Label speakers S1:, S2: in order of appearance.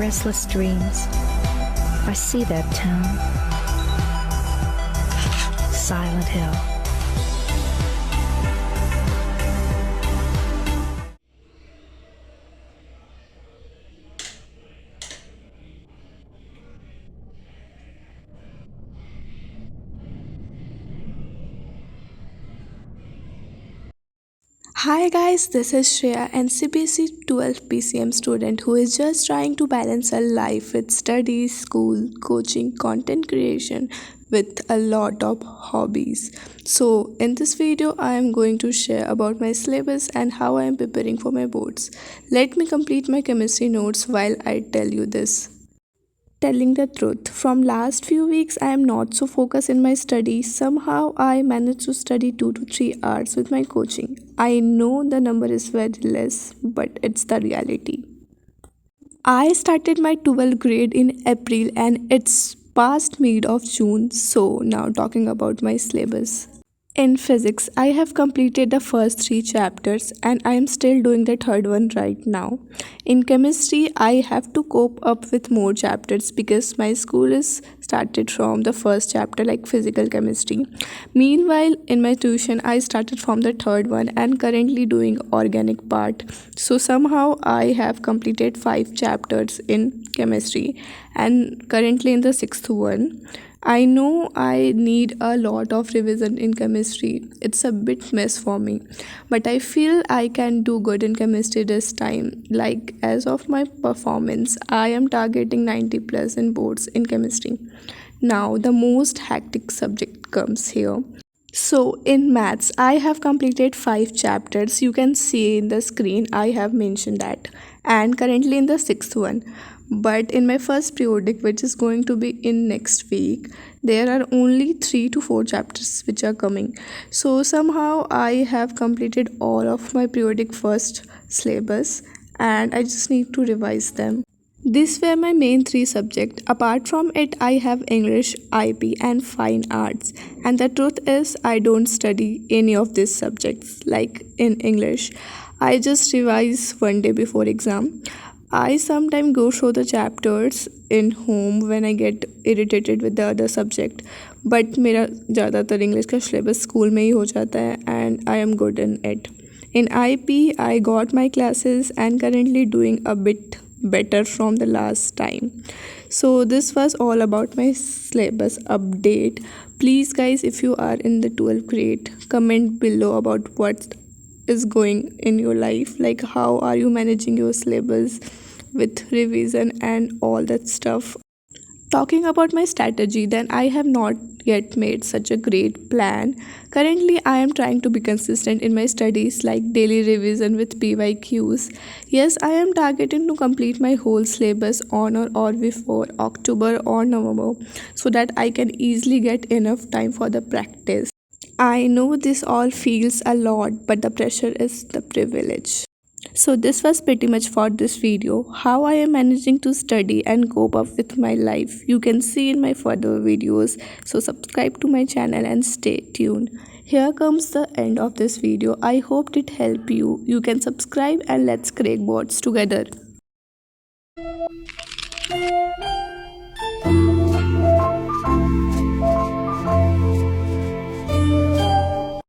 S1: restless dreams. I see that town. Silent Hill.
S2: Hi guys, this is Shreya, and CBSE 12 PCM student who is just trying to balance her life with studies, school, coaching, content creation with a lot of hobbies. So in this video I am going to share about my syllabus and how I am preparing for my boards. Let me complete my chemistry notes while I tell you this. Telling the truth, from last few weeks I am not so focused in my studies. Somehow I managed to study 2 to 3 hours with my coaching. I know the number is very less, but it's the reality. I started my 12th grade in April and it's past mid of June. So now talking about my syllabus. In physics, I have completed the first 3 chapters and I am still doing the third one right now. In chemistry, I have to cope up with more chapters because my school is started from the first chapter like physical chemistry. Meanwhile, in my tuition, I started from the third one and currently doing organic part. So somehow I have completed 5 chapters in chemistry and currently in the sixth one. I know I need a lot of revision in chemistry. It's a bit mess for me, but I feel I can do good in chemistry this time. Like as of my performance, I am targeting 90 plus in boards in chemistry. Now the most hectic subject comes here. So in maths, I have completed 5 chapters. You can see in the screen I have mentioned that, and currently in the sixth one. But in my first periodic, which is going to be in next week, there are only 3 to 4 chapters which are coming. So somehow I have completed all of my periodic first syllabus, and I just need to revise them. These were my main 3 subjects. Apart from it, I have English, IP, and Fine Arts. And the truth is, I don't study any of these subjects. Like in English, I just revise one day before exam. I sometimes go through the chapters in home when I get irritated with the other subject. But मेरा ज़्यादातर English का syllabus school में ही हो जाता है and I am good in it. In IP, I got my classes and currently doing a bit better from the last time. So this was all about my syllabus update. Please guys, if you are in the 12th grade, comment below about what is going in your life, like how are you managing your syllabus with revision and all that stuff. Talking about my strategy, then I have not yet made such a great plan. Currently, I am trying to be consistent in my studies like daily revision with PYQs. Yes, I am targeting to complete my whole syllabus on or before October or November so that I can easily get enough time for the practice. I know this all feels a lot, but the pressure is the privilege. So this was pretty much for this video, how I am managing to study and cope up with my life. You can see in my further videos. So subscribe to my channel and stay tuned. Here comes the end of this video. I hope it helped you. You can subscribe and let's crack boards together.